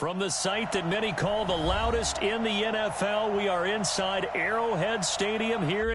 From the site that many call the loudest in the NFL, we are inside Arrowhead Stadium here.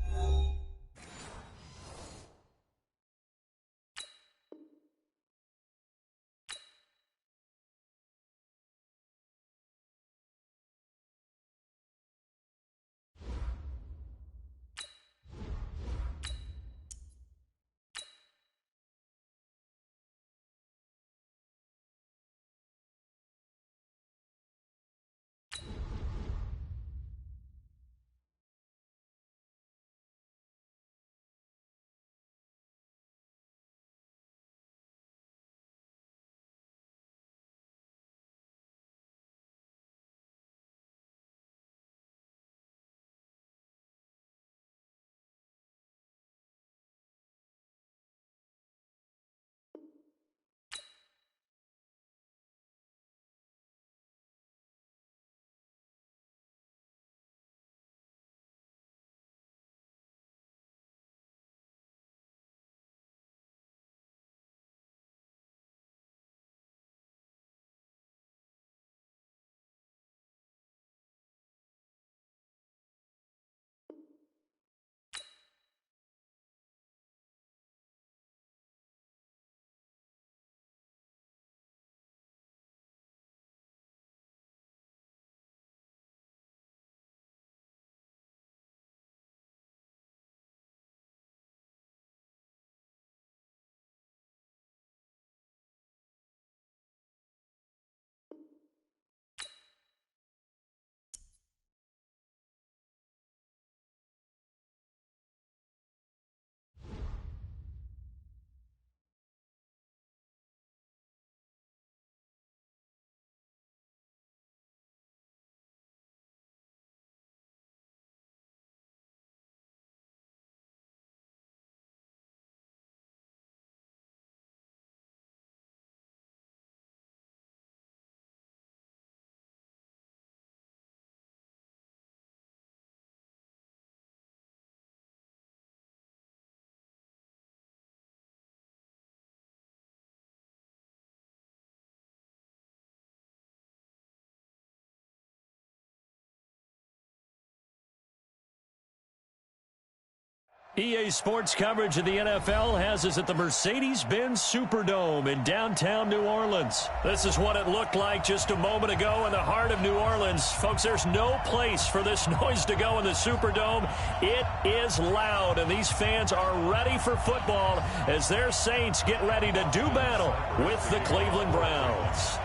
EA Sports coverage of the NFL has us at the Mercedes-Benz Superdome in downtown New Orleans. This is what it looked like just a moment ago in the heart of New Orleans. Folks, there's no place for this noise to go in the Superdome. It is loud, and these fans are ready for football as their Saints get ready to do battle with the Cleveland Browns.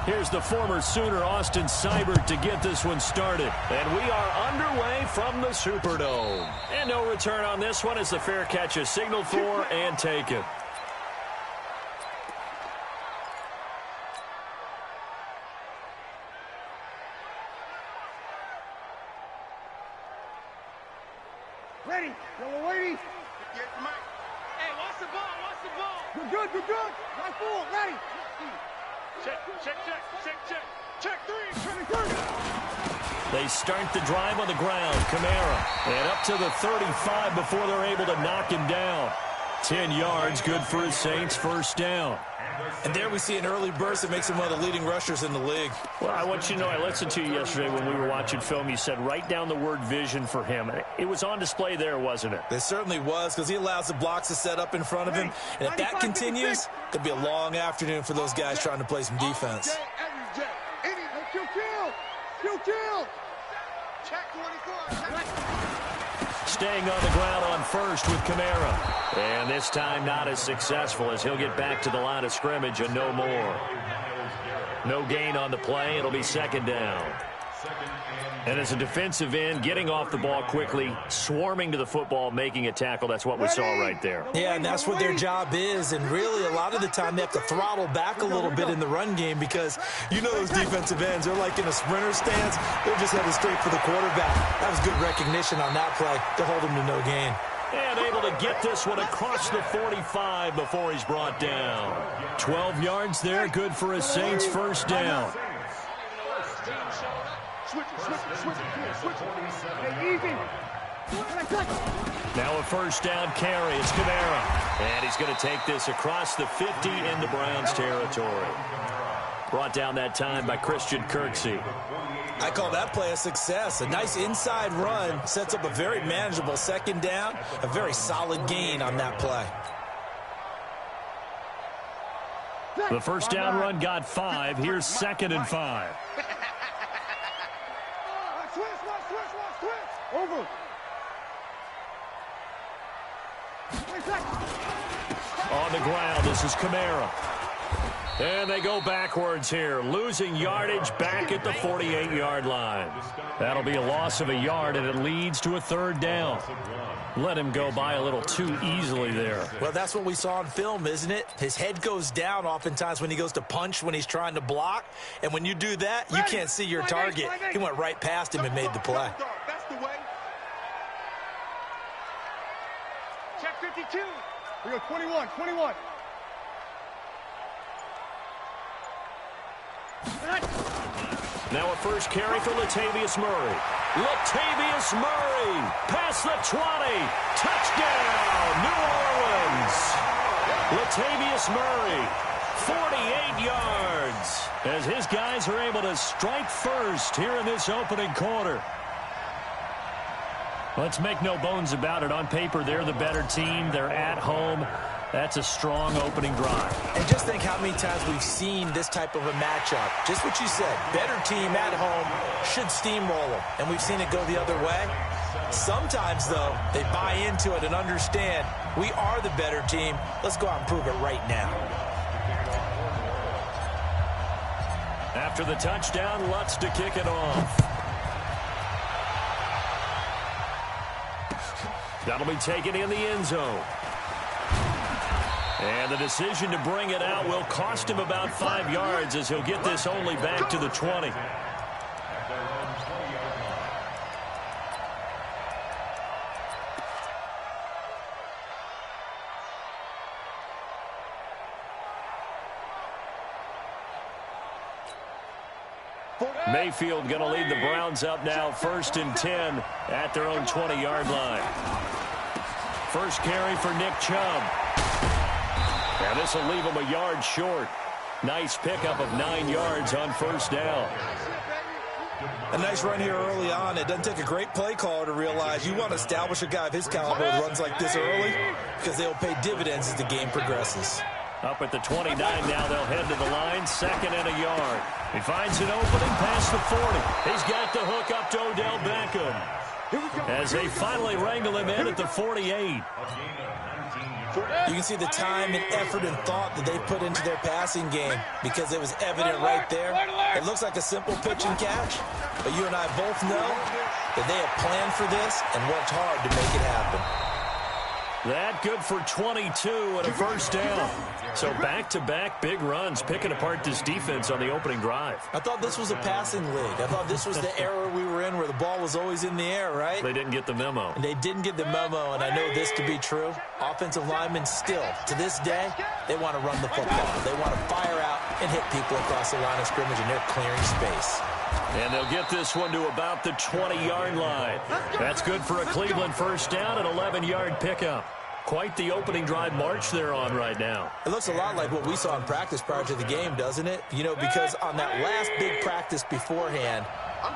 Here's the former Sooner, Austin Seibert, to get this one started. And we are underway from the Superdome. And no return on this one as the fair catch is signaled for and taken. Ready. Yellow lady. Hey, watch the ball. Watch the ball. You're good. You're good. Right full. Ready. Check three. They start the drive on the ground. Kamara. And up to the 35 before they're able to knock him down. 10 yards, good for his Saints, first down. And there we see an early burst that makes him one of the leading rushers in the league. Well, I want you to know, I listened to you yesterday when we were watching film. You said write down the word vision for him. It was on display there, wasn't it? It certainly was, because he allows the blocks to set up in front of him. And if that continues, it'll be a long afternoon for those guys trying to play some defense. Staying on the ground on first with Kamara. And this time not as successful as he'll get back to the line of scrimmage and no more. No gain on the play. It'll be second down. And as a defensive end, getting off the ball quickly, swarming to the football, making a tackle. That's what we saw right there. Yeah, and that's what their job is. And really, a lot of the time, they have to throttle back a little bit in the run game because you know those defensive ends, they're like in a sprinter stance. They're just headed straight for the quarterback. That was good recognition on that play to hold him to no gain. And able to get this one across the 45 before he's brought down. 12 yards there, good for his Saints, first down. Switch. Hey, easy. Now a first down carry. It's Kamara. And he's going to take this across the 50 into Browns territory. Brought down that time by Christian Kirksey. I call that play a success. A nice inside run sets up a very manageable second down. A very solid gain on that play. The first down run got 5. Here's 2nd and 5. Over. On the ground, this is Kamara. And they go backwards here, losing yardage back at the 48-yard line. That'll be a loss of a yard, and it leads to a 3rd down. Let him go by a little too easily there. Well, that's what we saw on film, isn't it? His head goes down oftentimes when he goes to punch, when he's trying to block. And when you do that, you can't see your target. He went right past him and made the play. That's the way. Check 52. We go 21. Now a first carry for Latavius Murray. Latavius Murray past the 20. Touchdown, New Orleans. Latavius Murray, 48 yards. As his guys are able to strike first here in this opening quarter. Let's make no bones about it. On paper, they're the better team. They're at home. That's a strong opening drive. And just think how many times we've seen this type of a matchup. Just what you said, better team at home should steamroll them. And we've seen it go the other way. Sometimes, though, they buy into it and understand we are the better team. Let's go out and prove it right now. After the touchdown, Lutz to kick it off. That'll be taken in the end zone. And the decision to bring it out will cost him about 5 yards as he'll get this only back to the 20. Mayfield going to lead the Browns up now, 1st and 10 at their own 20-yard line. First carry for Nick Chubb. And this will leave him a yard short. Nice pickup of 9 yards on first down. A nice run here early on. It doesn't take a great play caller to realize you want to establish a guy of his caliber who runs like this early because they'll pay dividends as the game progresses. Up at the 29 now, they'll head to the line, 2nd and a yard. He finds an opening past the 40. He's got the hook up to Odell Beckham as they finally wrangle him in at the 48. You can see the time and effort and thought that they put into their passing game because it was evident right there. It looks like a simple pitch and catch, but you and I both know that they have planned for this and worked hard to make it happen. That good for 22 and a first down. So back-to-back big runs picking apart this defense on the opening drive. I thought this was a passing league. I thought this was the era we were in where the ball was always in the air, right? They didn't get the memo. And they didn't get the memo, and I know this to be true. Offensive linemen still, to this day, they want to run the football. They want to fire out and hit people across the line of scrimmage, and they're clearing space. And they'll get this one to about the 20-yard line. That's good for a Cleveland first down, an 11-yard pickup. Quite the opening drive march they're on right now. It looks a lot like what we saw in practice prior to the game, doesn't it? You know, because on that last big practice beforehand,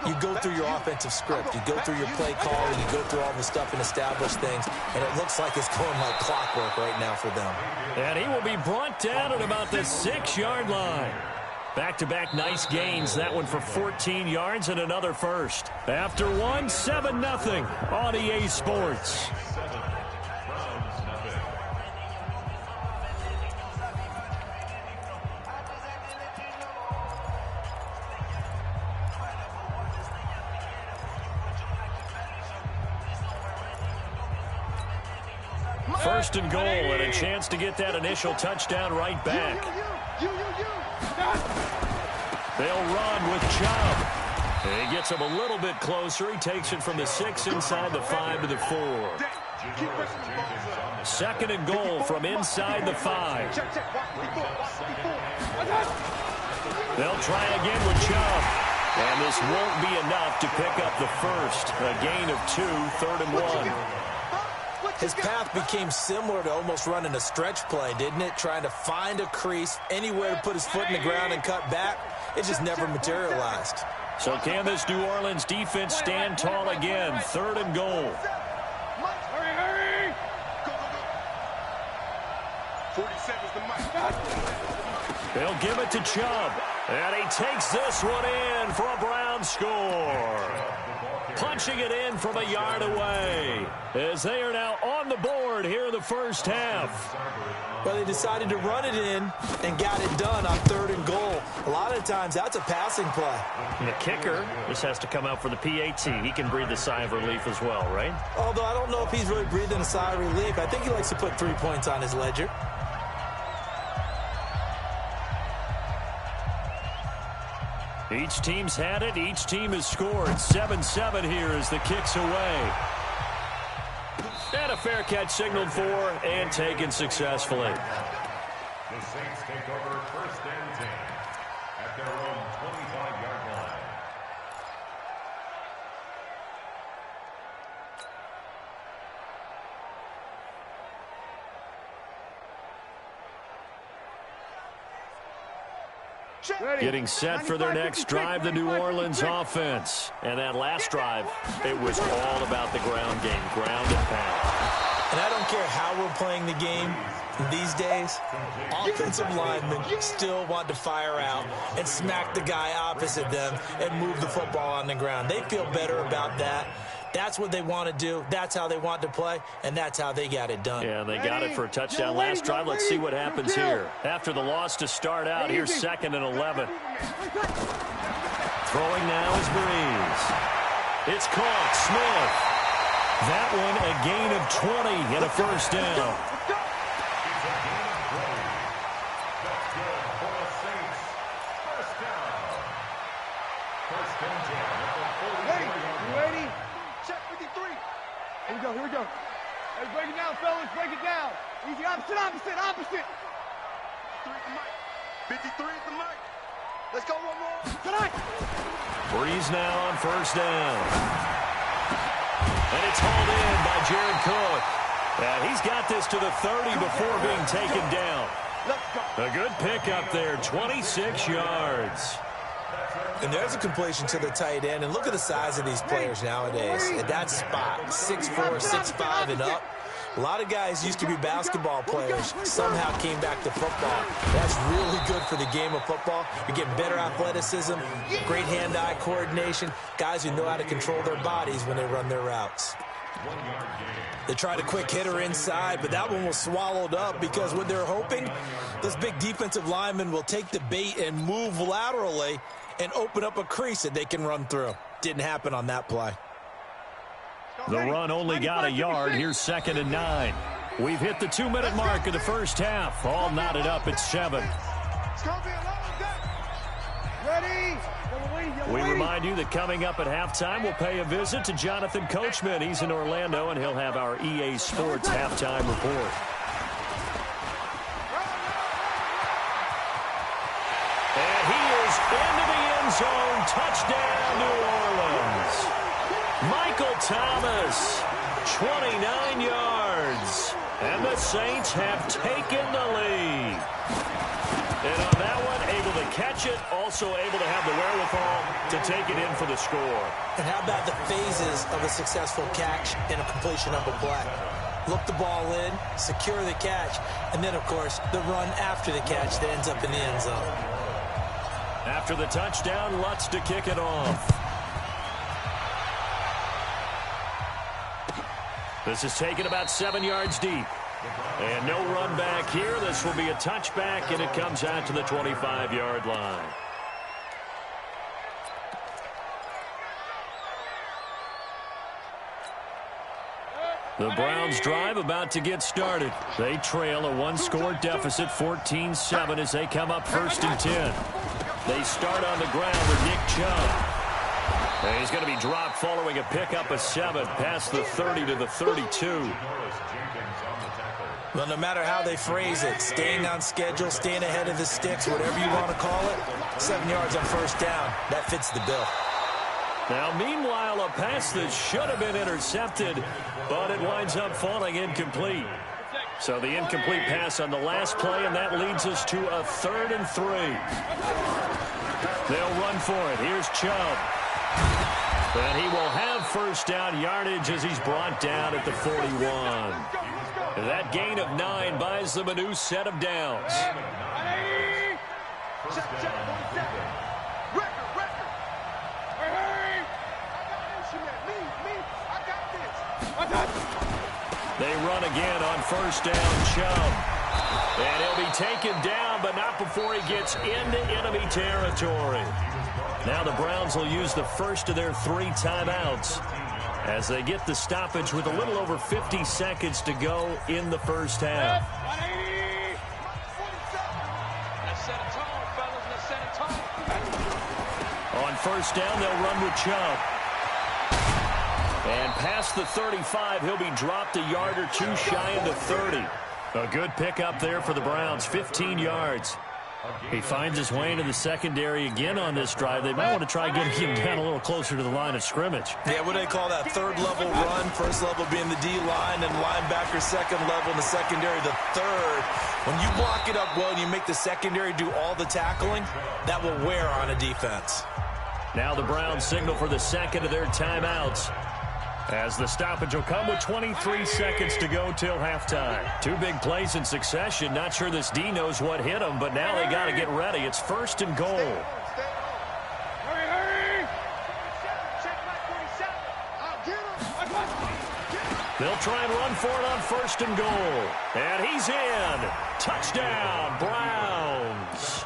you go through your offensive script. You go through your play calling. You go through all the stuff and establish things. And it looks like it's going like clockwork right now for them. And he will be brought down at about the 6-yard line. Back-to-back nice gains. That one for 14 yards and another first. After one, 7-0 on EA Sports. First and goal and a chance to get that initial touchdown right back. They'll run with Chubb. He gets him a little bit closer. He takes it from the 6 inside the 5 to the 4. 2nd and goal from inside the 5. They'll try again with Chubb. And this won't be enough to pick up the first. A gain of 2, 3rd and 1. His path became similar to almost running a stretch play, didn't it? Trying to find a crease, anywhere to put his foot in the ground and cut back. It just never materialized. So can this New Orleans defense stand tall again? 3rd and goal. Hurry, hurry! Go, go, go. 47's the mic. They'll give it to Chubb. And he takes this one in for a Brown score. Punching it in from a yard away, as they are now on the board here in the first half. Well, they decided to run it in and got it done on 3rd and goal. A lot of times, that's a passing play. And the kicker just has to come out for the PAT. He can breathe a sigh of relief as well, right? Although I don't know if he's really breathing a sigh of relief. I think he likes to put 3 points on his ledger. Each team's had it. Each team has scored. 7-7 here as the kick's away. And a fair catch signaled for and taken successfully. The Saints take over 1st and 10 at their own 25-yard line. Getting set for their next drive, the New Orleans offense. And that last drive, it was all about the ground game, ground and pound. And I don't care how we're playing the game these days, offensive linemen still want to fire out and smack the guy opposite them and move the football on the ground. They feel better about that. That's what they want to do. That's how they want to play, and that's how they got it done. Yeah, they got it for a touchdown last drive. Let's see what happens here. After the loss to start out, here's 2nd and 11. Throwing now is Breeze. It's caught. Smith. That one a gain of 20 and a first down. Here we go. Hey, break it down, fellas. Break it down. Easy, opposite. 53 at the mic. 53 at the mic. Let's go one more. Tonight. Breeze now on first down. And it's hauled in by Jared Cook. And he's got this to the 30 before being taken down. A good pickup there, 26 yards. And there's a completion to the tight end. And look at the size of these players nowadays. At that spot, 6'4", 6'5", and up. A lot of guys used to be basketball players, somehow came back to football. That's really good for the game of football. You're getting better athleticism, great hand-eye coordination, guys who know how to control their bodies when they run their routes. They tried a quick hitter inside, but that one was swallowed up because what they're hoping, this big defensive lineman will take the bait and move laterally and open up a crease that they can run through. Didn't happen on that play. The run only got a yard. Here's 2nd and 9. We've hit the 2-minute mark of the first half. All knotted up at 7. We remind you that coming up at halftime, we'll pay a visit to Jonathan Coachman. He's in Orlando, and he'll have our EA Sports halftime report. And he is into the end zone. Touchdown, New Orleans. Michael Thomas, 29 yards. And the Saints have taken the lead. And on that one, able to catch it, also able to have the wherewithal to take it in for the score. And how about the phases of a successful catch and a completion of a play? Look the ball in, secure the catch, and then, of course, the run after the catch that ends up in the end zone. After the touchdown, Lutz to kick it off. This is taken about 7 yards deep. And no run back here. This will be a touchback, and it comes out to the 25-yard line. The Browns drive about to get started. They trail a one-score deficit, 14-7, as they come up 1st and 10. They start on the ground with Nick Chubb. And he's going to be dropped following a pickup of 7 past the 30 to the 32. Well, no matter how they phrase it, staying on schedule, staying ahead of the sticks, whatever you want to call it, 7 yards on first down, that fits the bill. Now, meanwhile, a pass that should have been intercepted, but it winds up falling incomplete. So the incomplete pass on the last play, and that leads us to a 3rd and 3. They'll run for it. Here's Chubb. And he will have first down yardage as he's brought down at the 41. That gain of 9 buys them a new set of downs. They run again on first down, Chubb. And he'll be taken down, but not before he gets into enemy territory. Now the Browns will use the first of their 3 timeouts as they get the stoppage with a little over 50 seconds to go in the first half. On first down, they'll run with Chubb. And past the 35, he'll be dropped a yard or 2 shy of the 30. A good pickup there for the Browns, 15 yards. He finds his way into the secondary again on this drive. They might want to try getting him down a little closer to the line of scrimmage. Yeah, what do they call that? 3rd level run, 1st level being the D-line, and linebacker 2nd level, and the secondary the 3rd. When you block it up well and you make the secondary do all the tackling, that will wear on a defense. Now the Browns signal for the 2nd of their timeouts, as the stoppage will come with 23 seconds to go till halftime. 2 big plays in succession. Not sure this D knows what hit them, but now they got to get ready. It's 1st and goal. They'll try and run for it on 1st and goal. And he's in. Touchdown, Browns.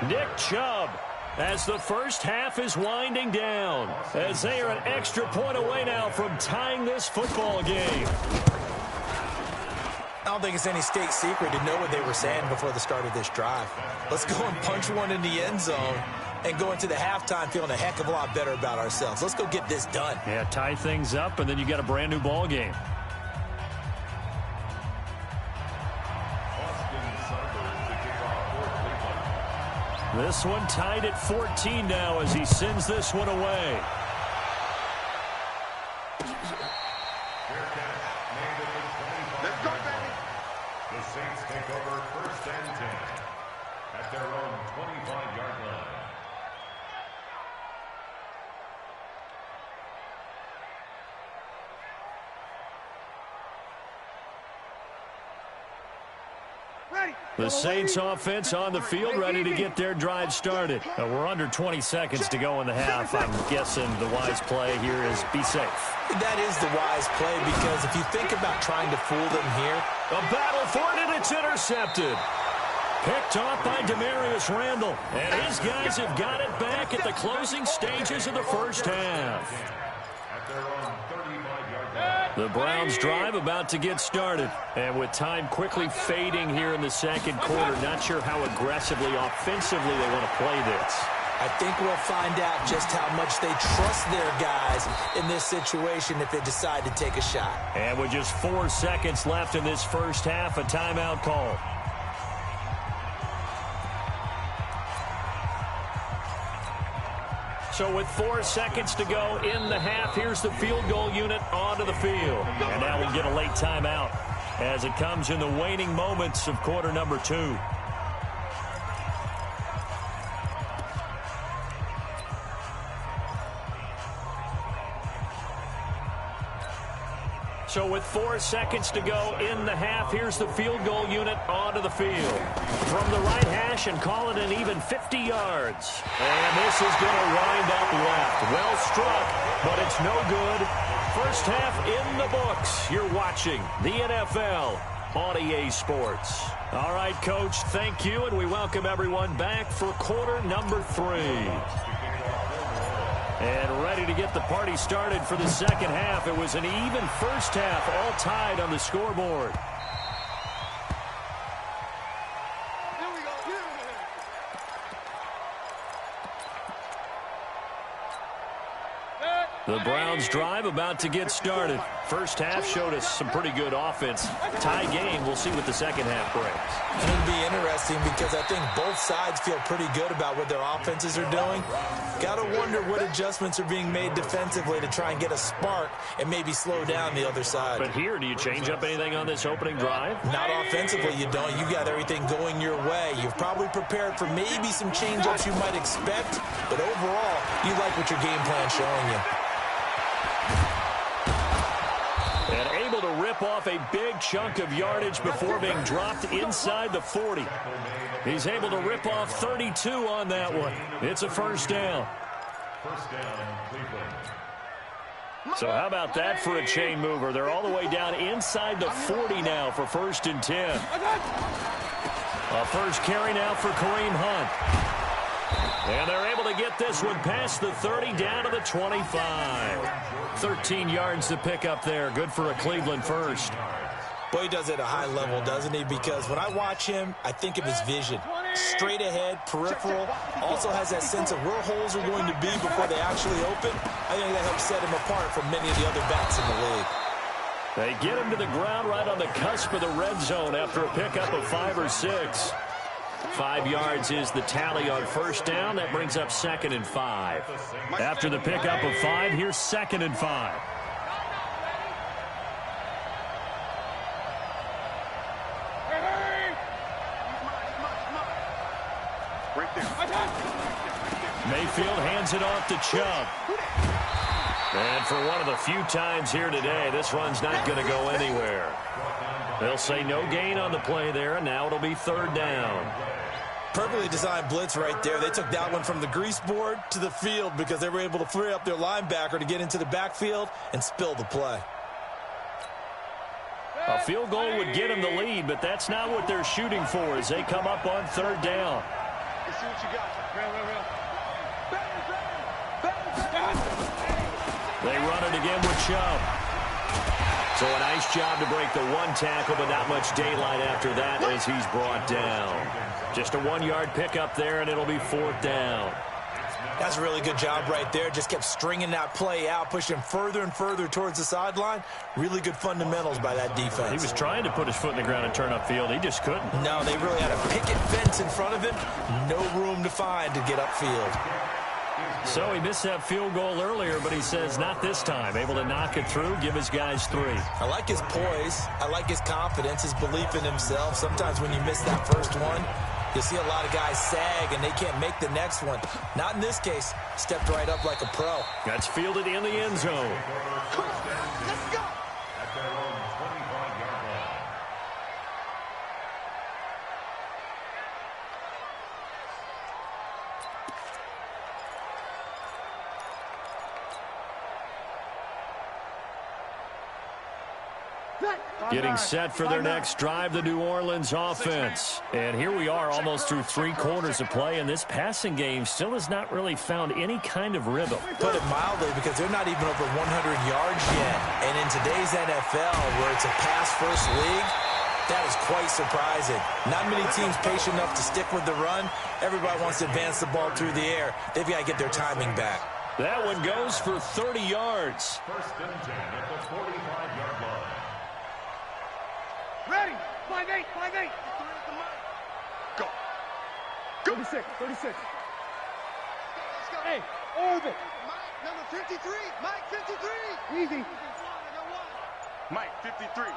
Nick Chubb, as the first half is winding down, as they are an extra point away now from tying this football game. I don't think it's any state secret to know what they were saying before the start of this drive. Let's go and punch one in the end zone and go into the halftime feeling a heck of a lot better about ourselves. Let's go get this done. Yeah, tie things up, and then you got a brand new ball game. This one tied at 14 now as he sends this one away. Let's go, baby. The Saints take over 1st and 10 at their own 25-yard line. The Saints offense on the field, ready to get their drive started. We're under 20 seconds to go in the half. I'm guessing the wise play here is be safe. That is the wise play, because if you think about trying to fool them here. A battle for it, and it's intercepted. Picked off by Demarius Randall. And his guys have got it back at the closing stages of the first half. At their own 35-yard line. The Browns drive about to get started. And with time quickly fading here in the 2nd quarter, not sure how aggressively, offensively they want to play this. I think we'll find out just how much they trust their guys in this situation if they decide to take a shot. And with just 4 seconds left in this first half, a timeout call. So with 4 seconds to go in the half, here's the field goal unit onto the field. And now we'll get a late timeout as it comes in the waning moments of quarter number 2. So with 4 seconds to go in the half, here's the field goal unit onto the field. From the right hash, and call it an even 50 yards. And this is going to wind up left. Well struck, but it's no good. First half in the books. You're watching the NFL on EA Sports. All right, Coach, thank you, and we welcome everyone back for quarter number 3. And ready to get the party started for the second half. It was an even first half, all tied on the scoreboard. The Browns drive about to get started. First half showed us some pretty good offense. Tie game, we'll see what the second half brings. It'll be interesting because I think both sides feel pretty good about what their offenses are doing. Got to wonder what adjustments are being made defensively to try and get a spark and maybe slow down the other side. But here, do you change up anything on this opening drive? Not offensively, you don't. You got everything going your way. You've probably prepared for maybe some change-ups you might expect, but overall, you like what your game plan's showing you. And able to rip off a big chunk of yardage before being dropped inside the 40. He's able to rip off 32 on that one. It's a first down. First down, Cleveland. So how about that for a chain mover? They're all the way down inside the 40 now for 1st and 10. A first carry now for Kareem Hunt. And they're able to get this one past the 30 down to the 25. 13 yards to pick up there. Good for a Cleveland first. Boy, he does it at a high level, doesn't he? Because when I watch him, I think of his vision. Straight ahead, peripheral. Also has that sense of where holes are going to be before they actually open. I think that helps set him apart from many of the other backs in the league. They get him to the ground right on the cusp of the red zone after a pickup of 5 or 6. 5 yards is the tally on first down. That brings up 2nd and 5. After the pickup of 5, here's 2nd and 5. Mayfield hands it off to Chubb. And for one of the few times here today, this run's not going to go anywhere. They'll say no gain on the play there, and now it'll be 3rd down. Perfectly designed blitz right there. They took that one from the grease board to the field because they were able to free up their linebacker to get into the backfield and spill the play. A field goal would get them the lead, but that's not what they're shooting for as they come up on 3rd down. Let's see what you got. They run it again with Chubb. So a nice job to break the 1 tackle, but not much daylight after that as he's brought down. Just a 1-yard pickup there, and it'll be 4th down. That's a really good job right there. Just kept stringing that play out, pushing him further and further towards the sideline. Really good fundamentals by that defense. He was trying to put his foot in the ground and turn upfield. He just couldn't. No, they really had a picket fence in front of him. No room to find to get upfield. So he missed that field goal earlier, but he says not this time. Able to knock it through, give his guys 3. I like his poise. I like his confidence, his belief in himself. Sometimes when you miss that first one, you see a lot of guys sag and they can't make the next one. Not in this case. Stepped right up like a pro. That's fielded in the end zone. Let's go. At their own 25-yard line. Getting set for their next drive, the New Orleans offense. And here we are almost through 3 quarters of play, and this passing game still has not really found any kind of rhythm. Put it mildly, because they're not even over 100 yards yet. And in today's NFL, where it's a pass-first league, that is quite surprising. Not many teams patient enough to stick with the run. Everybody wants to advance the ball through the air. They've got to get their timing back. That one goes for 30 yards. 1st and 10 at the 45-yard line. Ready. 5-8. 5-8. Go. 36. 36. Let's go. Hey, orbit. Mike, number 53. Mike, 53. Easy. Mike, 53.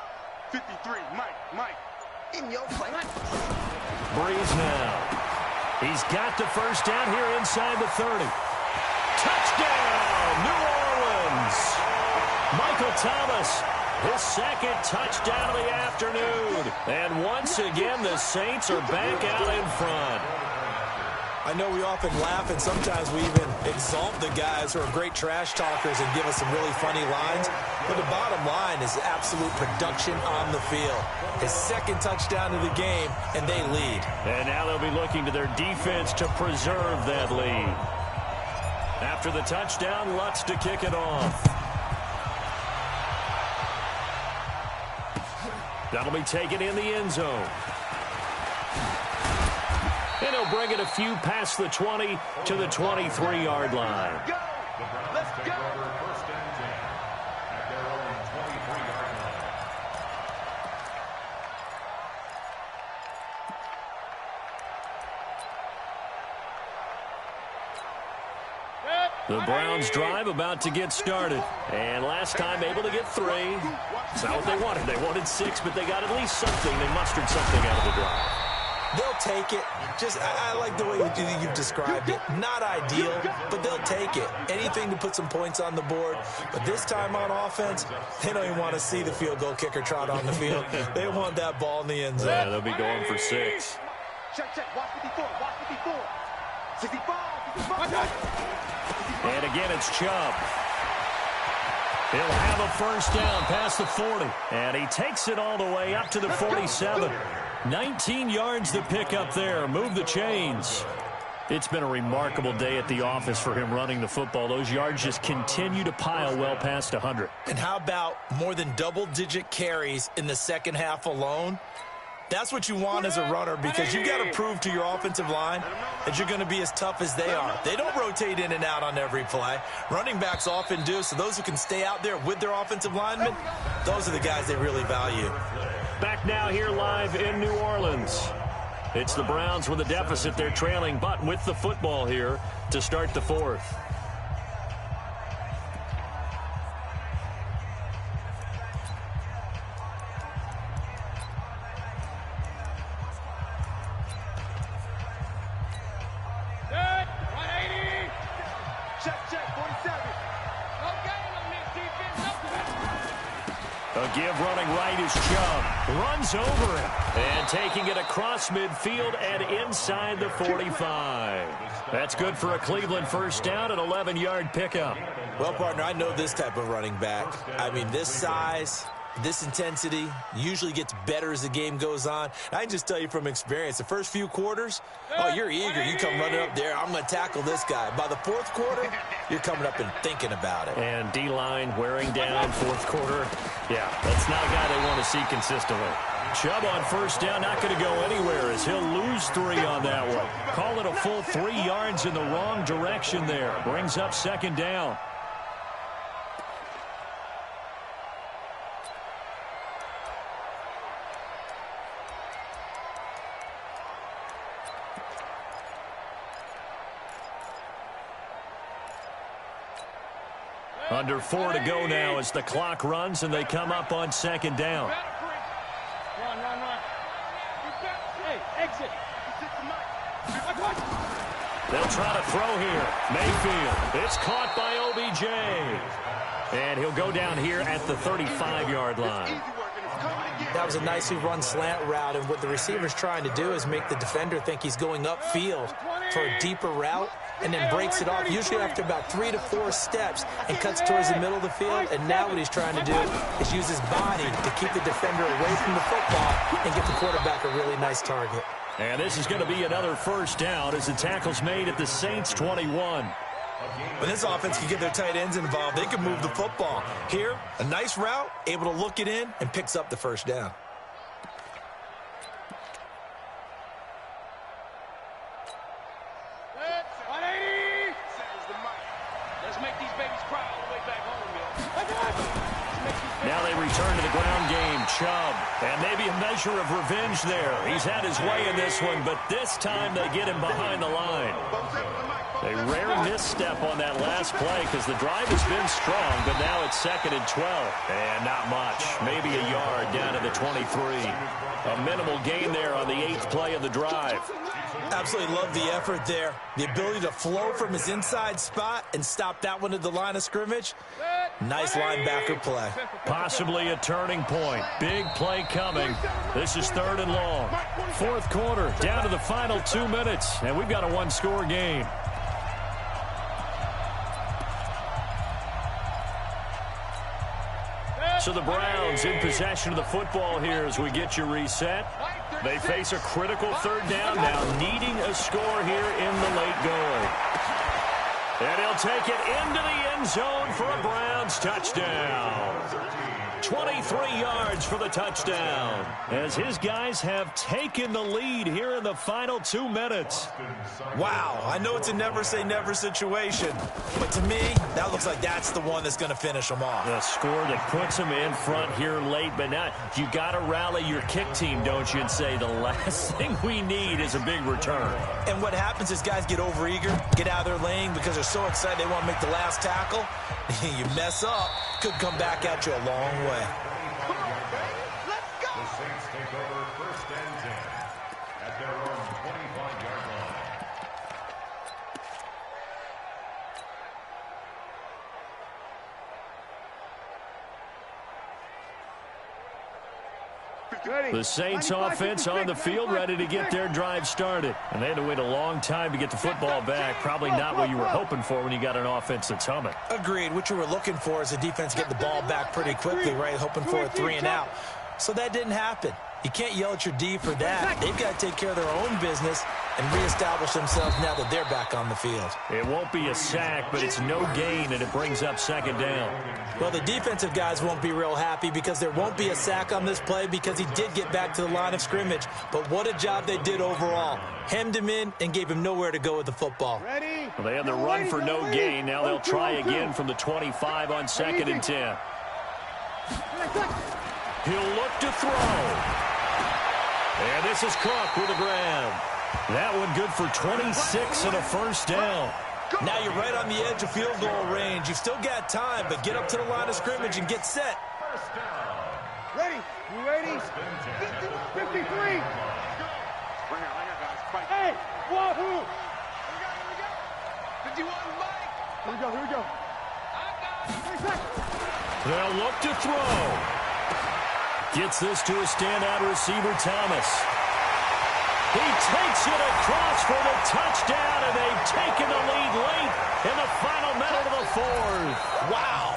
53. Mike. In your play. Breeze now. He's got the first down here inside the 30. Touchdown, New Orleans. Michael Thomas, his 2nd touchdown of the afternoon. And once again, the Saints are back out in front. I know we often laugh, and sometimes we even exalt the guys who are great trash talkers and give us some really funny lines. But the bottom line is absolute production on the field. His 2nd touchdown of the game, and they lead. And now they'll be looking to their defense to preserve that lead. After the touchdown, Lutz to kick it off. That'll be taken in the end zone. And he'll bring it a few past the 20 to the 23-yard line. Go. Let's go. 1st and 10 at their own The Browns drive about to get started. And last time able to get 3. It's not what they wanted. They wanted 6, but they got at least something. They mustered something out of the drive. They'll take it. I like the way you've described it. Not ideal, but they'll take it. Anything to put some points on the board. But this time on offense, they don't even want to see the field goal kicker trot on the field. They want that ball in the end zone. Yeah, they'll be going for 6. Check. Watch 54. Watch 54. 65. And again, it's Chubb. He'll have a first down past the 40. And he takes it all the way up to the 47. 19 yards to pick up there. Move the chains. It's been a remarkable day at the office for him running the football. Those yards just continue to pile well past 100. And how about more than double-digit carries in the second half alone? That's what you want as a runner, because you've got to prove to your offensive line that you're going to be as tough as they are. They don't rotate in and out on every play. Running backs often do, so those who can stay out there with their offensive linemen, those are the guys they really value. Back now here live in New Orleans. It's the Browns with a deficit. They're trailing, but with the football here to start the 4th. A give running right is Chubb. Runs over him. And taking it across midfield and inside the 45. That's good for a Cleveland first down, an 11-yard pickup. Well, partner, I know this type of running back. I mean, this size, this intensity usually gets better as the game goes on. I can just tell you from experience, the first few quarters, oh, you're eager. You come running up there, I'm going to tackle this guy. By the 4th quarter, you're coming up and thinking about it. And D-line wearing down 4th quarter. Yeah, that's not a guy they want to see consistently. Chubb on first down, not going to go anywhere as he'll lose 3 on that one. Call it a full 3 yards in the wrong direction there. Brings up 2nd down. Under 4 to go now as the clock runs and they come up on 2nd down. Run. Hey, exit. They'll try to throw here. Mayfield. It's caught by OBJ. And he'll go down here at the 35-yard line. That was a nicely run slant route, and what the receiver's trying to do is make the defender think he's going upfield for a deeper route, and then breaks it off, usually after about 3 to 4 steps, and cuts towards the middle of the field. And now what he's trying to do is use his body to keep the defender away from the football and get the quarterback a really nice target. And this is going to be another first down as the tackle's made at the Saints' 21. When this offense can get their tight ends involved, they can move the football. Here, a nice route, able to look it in, and picks up the first down. Now they return to the ground game. Chubb. And maybe a measure of revenge there. He's had his way in this one, but this time they get him behind the line. A rare misstep on that last play because the drive has been strong, but now it's 2nd and 12. And not much. Maybe a yard down to the 23. A minimal gain there on the 8th play of the drive. Absolutely love the effort there. The ability to flow from his inside spot and stop that one at the line of scrimmage. Nice linebacker play. Possibly a turning point. Big play coming. This is 3rd and long. 4th quarter, down to the final 2 minutes, and we've got a 1-score game. So the Browns in possession of the football here as we get you reset. They face a critical 3rd down now, needing a score here in the late going. And he'll take it into the end zone for a Browns touchdown. 23 yards for the touchdown, as his guys have taken the lead here in the final 2 minutes. Wow, I know it's a never-say-never situation, but to me, that looks like that's the one that's going to finish them off. The score that puts them in front here late, but now you got to rally your kick team, don't you, and say the last thing we need is a big return. And what happens is guys get overeager, get out of their lane because they're so excited they want to make the last tackle. You mess up, could come back at you a long way. Come on, baby. Let's go. The Saints take over 1st and 10 at their own 25-yard line. The Saints offense on the field, ready to get their drive started. And they had to wait a long time to get the football back. Probably not what you were hoping for when you got an offense that's humming. Agreed. What you were looking for is the defense getting the ball back pretty quickly, right? Hoping for a 3 and out. So that didn't happen. You can't yell at your D for that. They've got to take care of their own business and reestablish themselves now that they're back on the field. It won't be a sack, but it's no gain, and it brings up 2nd down. Well, the defensive guys won't be real happy because there won't be a sack on this play because he did get back to the line of scrimmage. But what a job they did overall. Hemmed him in and gave him nowhere to go with the football. Ready? Well, they had the run for no gain. Now they'll try again from the 25 on 2nd and 10. He'll look to throw. And this is Cook with a grab. That one good for 26 and a 1st down. Now you're right on the edge of field goal range. You've still got time, but get up to the line of scrimmage and get set. Ready? You ready? 53. Right here, guys. Fight. Hey, wahoo! Here we go. 51, Mike. Here we go. They'll look to throw. Gets this to a standout receiver, Thomas. He takes it across for the touchdown, and they've taken the lead late in the final minute of the 4th. Wow.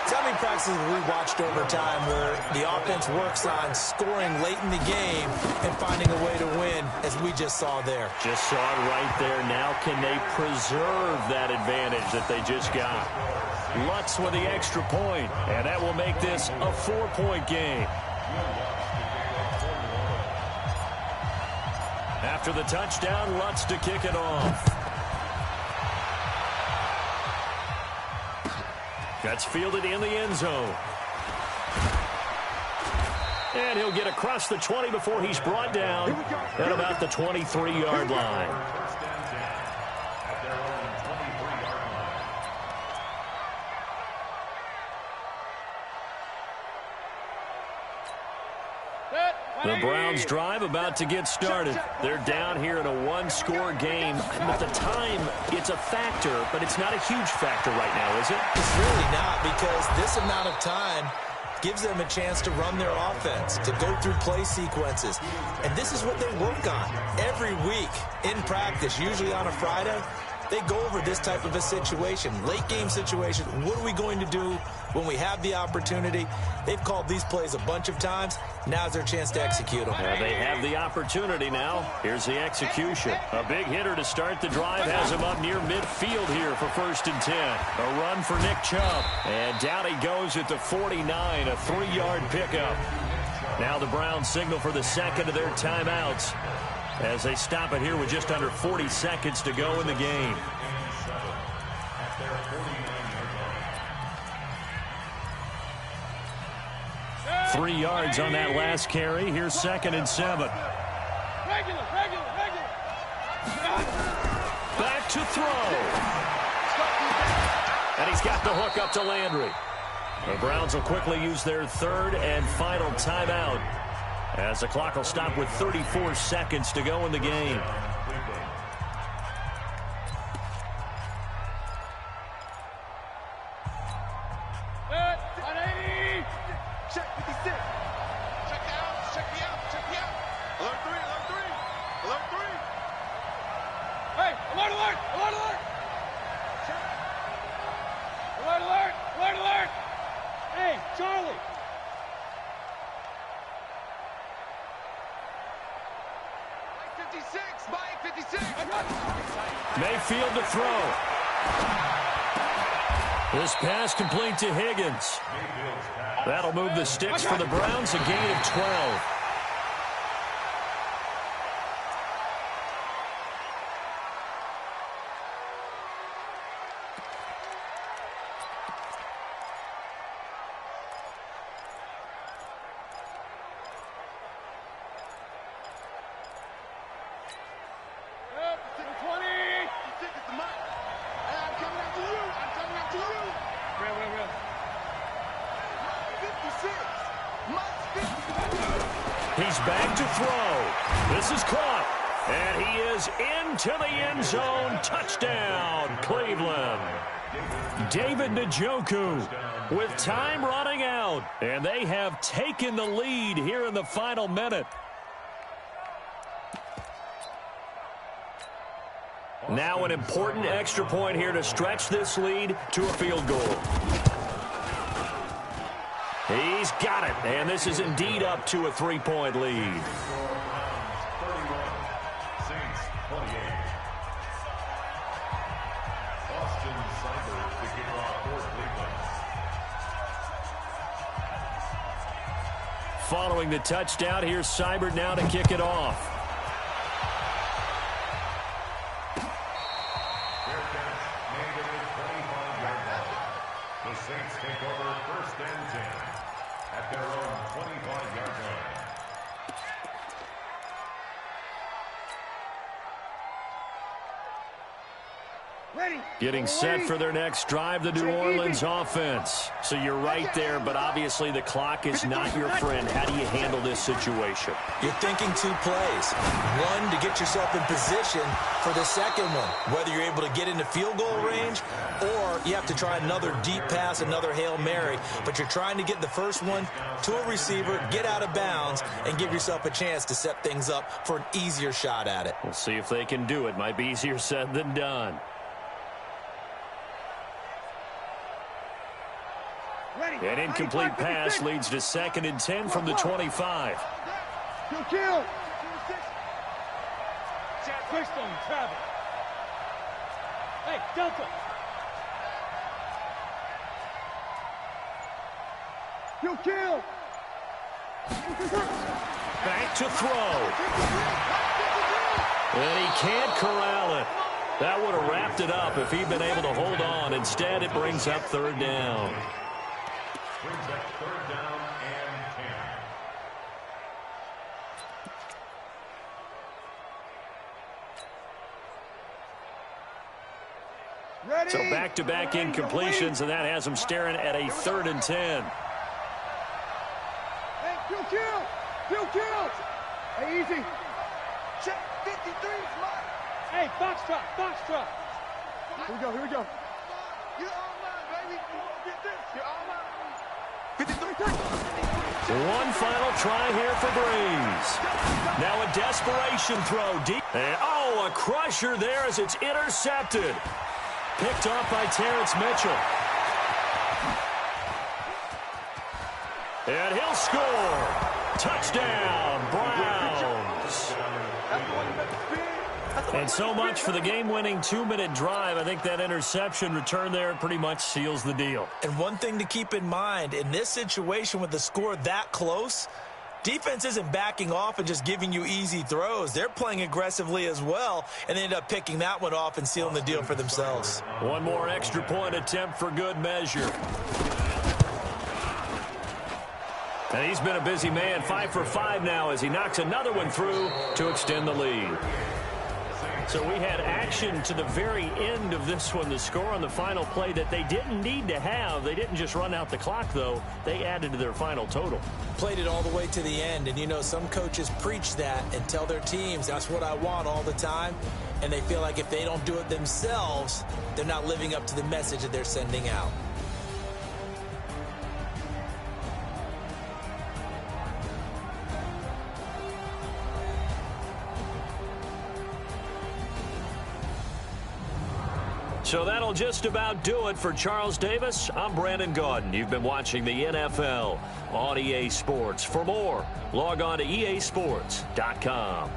How many practices have we watched over time where the offense works on scoring late in the game and finding a way to win, as we just saw there? Just saw it right there. Now can they preserve that advantage that they just got? Lutz with the extra point, and that will make this a 4-point game. After the touchdown, Lutz to kick it off. That's fielded in the end zone. And he'll get across the 20 before he's brought down at about the 23-yard line. The Browns drive about to get started. They're down here in a 1-score game. At the time, it's a factor, but it's not a huge factor right now, is it? It's really not, because this amount of time gives them a chance to run their offense, to go through play sequences. And this is what they work on every week in practice, usually on a Friday. They go over this type of a situation, late game situation. What are we going to do when we have the opportunity? They've called these plays a bunch of times. Now's their chance to execute them. They have the opportunity now. Here's the execution. A big hitter to start the drive has him up near midfield here for 1st and 10. A run for Nick Chubb. And down he goes at the 49, a 3-yard pickup. Now the Browns signal for the 2nd of their timeouts as they stop it here with just under 40 seconds to go in the game. Three yards on that last carry. Here's 2nd and 7. Regular. Back to throw. And he's got the hook up to Landry. The Browns will quickly use their 3rd and final timeout, as the clock will stop with 34 seconds to go in the game. Check 56. Check me out. Alert 3. Hey, alert. Alert. Hey, Charlie. Mike 56. Mayfield to throw. This pass complete to Higgins. That'll move the sticks for the Browns, a gain of 12. He's back to throw. This is caught. And he is into the end zone. Touchdown, Cleveland. David Njoku with time running out. And they have taken the lead here in the final minute. Now an important extra point here to stretch this lead to a field goal. He's got it, and this is indeed up to a 3-point lead. 31, Saints 28. Austin Seibert to kick off for Cleveland. Following the touchdown, here's Seibert now to kick it off. Fair catch made at the 25-yard line. The Saints take over first and 10. At their own 25-yard line. Ready. Getting set for their next drive, the New Orleans offense. So you're right there, but obviously the clock is not your friend. How do you handle this situation? You're thinking 2 plays. One, to get yourself in position for the second one, whether you're able to get into field goal range or you have to try another deep pass, another Hail Mary. But you're trying to get the first one to a receiver, get out of bounds, and give yourself a chance to set things up for an easier shot at it. We'll see if they can do it. Might be easier said than done. An incomplete pass leads to 2nd and 10 from the 25. Kill. Twist on Travis. Hey, Delta. Kill. Back to throw. And he can't corral it. That would have wrapped it up if he'd been able to hold on. Instead, it brings up 3rd down. Brings up 3rd down and 10. Ready. So back-to-back incompletions, and that has him staring at a 3rd and 10. Hey, kill. Hey, easy. Check 53 is mine. Hey, box truck. Here we go. You're all mine, baby. Get this. You're all mine. 53. One final try here for Breeze. Now a desperation throw deep. And, a crusher there as it's intercepted. Picked off by Terrence Mitchell. And he'll score. Touchdown, Browns. And so much for the game-winning 2-minute drive. I think that interception return there pretty much seals the deal. And one thing to keep in mind, in this situation with the score that close, defense isn't backing off and just giving you easy throws. They're playing aggressively as well, and they end up picking that one off and sealing the deal for themselves. One more extra point attempt for good measure. And he's been a busy man, 5 for 5 now as he knocks another one through to extend the lead. So we had action to the very end of this one. The score on the final play that they didn't need to have. They didn't just run out the clock, though. They added to their final total. Played it all the way to the end. And, you know, some coaches preach that and tell their teams, that's what I want all the time. And they feel like if they don't do it themselves, they're not living up to the message that they're sending out. So that'll just about do it for Charles Davis. I'm Brandon Gaudin. You've been watching the NFL on EA Sports. For more, log on to easports.com.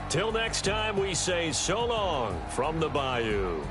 Till next time, we say so long from the Bayou.